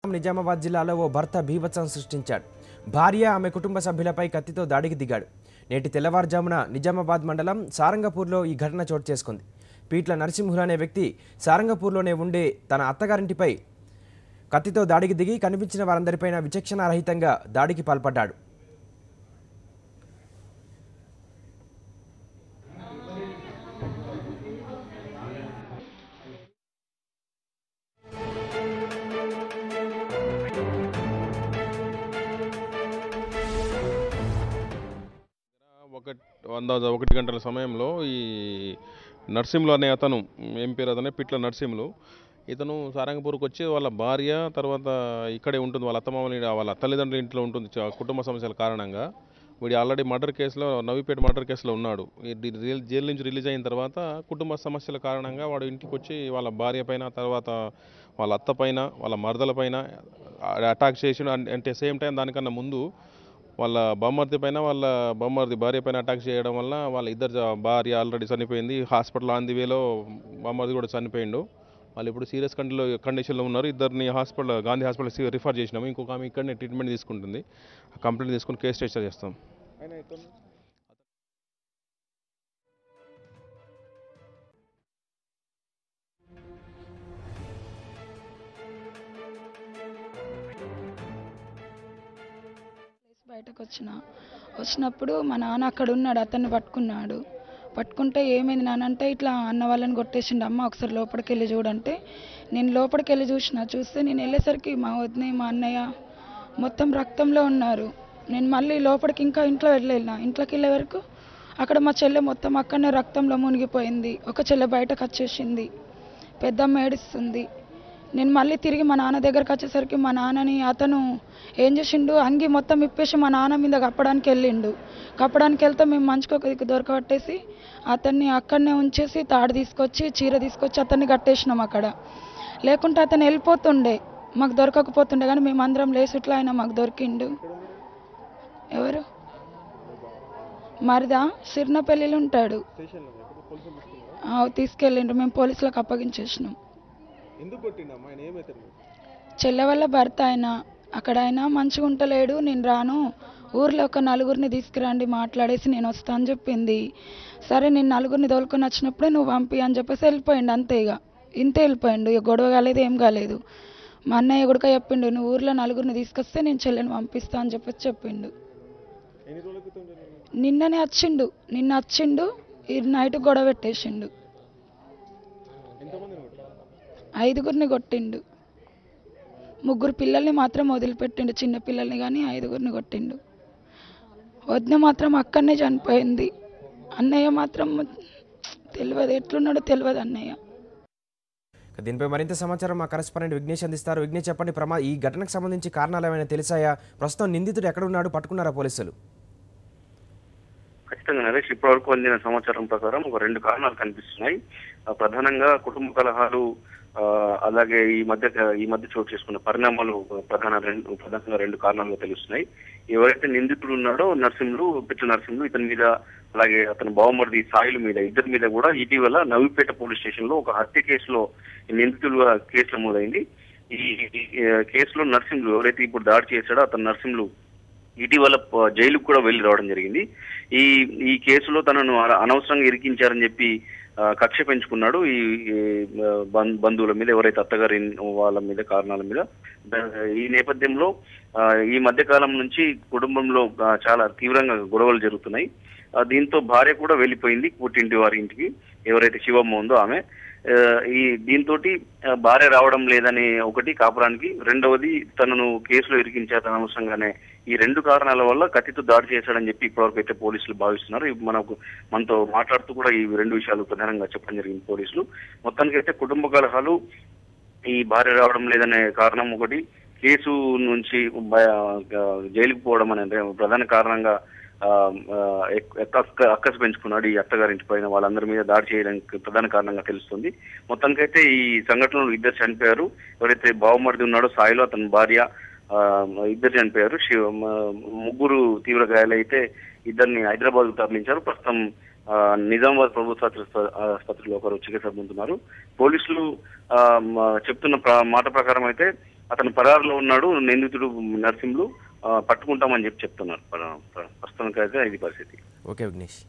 నిజామాబాద్ జిల్లాలో ఓ భర్త బీభత్సం సృష్టించాడు. భార్య ఆమె కుటుంబ సభ్యులపై కత్తితో దాడికి దిగాడు. నేటి తెల్లవారుజామున నిజామాబాద్ మండలం సారంగపూర్లో ఈ ఘటన చోటు చేసుకుంది. పీట్ల నరసింహులు అనే వ్యక్తి సారంగపూర్లోనే ఉండే తన అత్తగారింటిపై కత్తితో దాడికి దిగి కనిపించిన వారందరిపైన విచక్షణారహితంగా దాడికి పాల్పడ్డాడు. ఒకటి గంటల సమయంలో ఈ నర్సింహులు అనే అతను ఏం పేరు అతనే పిట్ల నర్సింహులు ఇతను సారంగపూర్కి వచ్చి వాళ్ళ భార్య తర్వాత ఇక్కడే ఉంటుంది, వాళ్ళ అత్తమామని వాళ్ళ తల్లిదండ్రుల ఇంట్లో ఉంటుంది. కుటుంబ సమస్యల కారణంగా వీడు ఆల్రెడీ మర్డర్ కేసులో నవీపేట మర్డర్ కేసులో ఉన్నాడు. జైలు నుంచి రిలీజ్ అయిన తర్వాత కుటుంబ సమస్యల కారణంగా వాడు ఇంటికి వచ్చి వాళ్ళ భార్య పైన తర్వాత వాళ్ళ అత్త పైన వాళ్ళ మరదల పైన అటాక్ చేసి అంటే సేమ్ టైం దానికన్నా ముందు వాళ్ళ బామ్మర్ది పైన వాళ్ళ బామ్మర్ది భార్య పైన అటాక్ చేయడం వల్ల వాళ్ళ ఇద్దరు భార్య ఆల్రెడీ చనిపోయింది. హాస్పిటల్ ఆన్ ది వేలో బామ్మర్ది కూడా చనిపోయిండు. వాళ్ళు ఇప్పుడు సీరియస్ కండిషన్లో ఉన్నారు. ఇద్దరిని గాంధీ హాస్పిటల్ రిఫర్ చేసినాము. ఇంకొక ఆమె ఇక్కడనే ట్రీట్మెంట్ తీసుకుంటుంది. కంప్లైంట్ తీసుకుని కేసు రిజిస్టర్ చేస్తాం. బయటకు వచ్చినప్పుడు మా నాన్న అక్కడ ఉన్నాడు, అతన్ని పట్టుకుంటే ఏమైంది నాన్న అంటే ఇట్లా అన్న వాళ్ళని కొట్టేసిండు అమ్మ, ఒకసారి లోపలికి వెళ్ళి చూడంటే నేను లోపలికి వెళ్ళి చూస్తే నేను వెళ్ళేసరికి మా వదిన మా అన్నయ్య మొత్తం రక్తంలో ఉన్నారు. నేను మళ్ళీ లోపలికి ఇంకా ఇంట్లోకి వెళ్ళే వరకు అక్కడ మా చెల్లె మొత్తం అక్కడనే రక్తంలో మునిగిపోయింది. ఒక చెల్లె బయటకు వచ్చేసింది, పెద్దమ్మ ఏడుస్తుంది. నేను మళ్ళీ తిరిగి మా నాన్న దగ్గరకు వచ్చేసరికి మా నాన్నని అతను ఏం చేసిండు, అంగి మొత్తం ఇప్పేసి మా నాన్న మీద కప్పడానికి వెళ్తే మేము మంచుకోక దొరకబట్టేసి అతన్ని అక్కడనే ఉంచేసి తాడు తీసుకొచ్చి చీర తీసుకొచ్చి అతన్ని కట్టేసినాం అక్కడ. లేకుంటే అతను వెళ్ళిపోతుండే, మాకు దొరకకపోతుండే. కానీ మేము అందరం లేసుట్లా ఆయన మాకు దొరికిండు. ఎవరు మరిదా సిర్నపల్లిలో ఉంటాడు, తీసుకెళ్ళిండు. మేము పోలీసులకు అప్పగించేసినాం. చెల్లె వల్ల భర్త అక్కడ ఆయన మంచిగా ఉంటలేడు, నేను రాను, ఊర్లో ఒక నలుగురిని తీసుకురండి మాట్లాడేసి నేను వస్తా అని చెప్పింది. సరే నేను నలుగురిని తోలుకొని వచ్చినప్పుడే నువ్వు పంపి అని చెప్పేసి వెళ్ళిపోయిండు. అంతే ఇంతే వెళ్ళిపోయిండు. గొడవ కాలేదు, ఏం కాలేదు. మా అన్నయ్య కూడా చెప్పిండు, నువ్వు ఊర్లో నలుగురిని తీసుకొస్తే నేను చెల్లెని పంపిస్తా అని చెప్పేసి చెప్పిండు. నిన్న వచ్చిండు, ఈ నైట్ గొడవ పెట్టేసిండు. 5గురిని కొట్టిండు. 3 పిల్లల్ని మాత్రం వదిలిపెట్టిండు, చిన్న పిల్లల్ని, కానీ 5గురిని కొట్టిండు. వదిన మాత్రం అక్కడనే చనిపోయింది. అన్నయ్య మాత్రం తెలియదు, ఎట్లున్నాడో తెలియదు అన్నయ్య. దీనిపై మరింత సమాచారం మా కరెస్పాండెంట్ విఘ్నేష్ అందిస్తారు. విఘ్నేష్, చెప్పండి, ఈ ఘటనకు సంబంధించి కారణాలు ఏమైనా తెలిసాయా? ప్రస్తుతం నిందితుడు ఎక్కడ ఉన్నాడు, పట్టుకున్నారా పోలీసులు? ఖచ్చితంగా నరేష్, ఇప్పటివరకు అందిన సమాచారం ప్రకారం ఒక 2 కారణాలు కనిపిస్తున్నాయి. ప్రధానంగా కుటుంబ కలహాలు, అలాగే ఈ మధ్య చోటు చేసుకున్న పరిణామాలు ప్రధానంగా 2 కారణాలుగా తెలుస్తున్నాయి. ఎవరైతే నిందితుడు ఉన్నాడో పిట్ల నరసింహులు, ఇతని మీద అలాగే అతని బావమరిది సాయిల మీద, ఇద్దరి మీద కూడా ఇటీవల నవీపేట పోలీస్ స్టేషన్ లో ఒక హత్య కేసులో నిందితులుగా కేసు నమోదైంది. ఈ కేసులో నరసింహులు ఎవరైతే ఇప్పుడు దాడి చేశాడో అతను నరసింహులు ఇటీవల జైలుకు కూడా వెళ్లి రావడం జరిగింది. ఈ కేసులో తనను అనవసరంగా ఇరికించారని చెప్పి కక్ష పెంచుకున్నాడు ఈ బంధువుల మీద, ఎవరైతే అత్తగారి వాళ్ళ మీద, కారణాల మీద. ఈ నేపథ్యంలో ఈ మధ్య కాలం నుంచి కుటుంబంలో చాలా తీవ్రంగా గొడవలు జరుగుతున్నాయి. దీంతో భార్య కూడా వెళ్ళిపోయింది పుట్టింటి వారి ఇంటికి, ఎవరైతే శివమ్మ ఉందో ఆమె. దీంతో భార్య రావడం లేదని ఒకటి కాపురానికి, రెండవది తనను కేసులో ఇరికించారు అనవసరంగానే. ఈ 2 కారణాల వల్ల కత్తితో దాడి చేశాడని చెప్పి ఇప్పటివరకు అయితే పోలీసులు భావిస్తున్నారు. మనతో మాట్లాడుతూ కూడా ఈ 2 విషయాలు ప్రధానంగా చెప్పడం జరిగింది పోలీసులు. మొత్తానికైతే కుటుంబ కలహాలు, ఈ భార్య రావడం లేదనే కారణం ఒకటి, కేసు నుంచి జైలుకు పోవడం అనే ప్రధాన కారణంగా అక్కసు పెంచుకున్నాడు ఈ అత్తగారింటి పైన. వాళ్ళందరి మీద దాడి చేయడానికి ప్రధాన కారణంగా తెలుస్తుంది. మొత్తానికైతే ఈ సంఘటనలో 2 చనిపోయారు. ఎవరైతే బావమరిది ఉన్నాడో సాయిలో, అతని భార్య, 2 చనిపోయారు. 3 తీవ్ర గాయాలైతే 2ని హైదరాబాద్ కు తరలించారు. ప్రస్తుతం నిజామాబాద్ ప్రభుత్వ ఆసుపత్రిలో ఒకరు చికిత్స పొందుతున్నారు. పోలీసులు చెప్తున్న మాట ప్రకారం అయితే అతను పరారులో ఉన్నాడు, నిందితుడు నర్సింహులు పట్టుకుంటామని చెప్తున్నారు. ప్రస్తుతానికి అయితే ఇది పరిస్థితి. ఓకే విఘ్నేష్.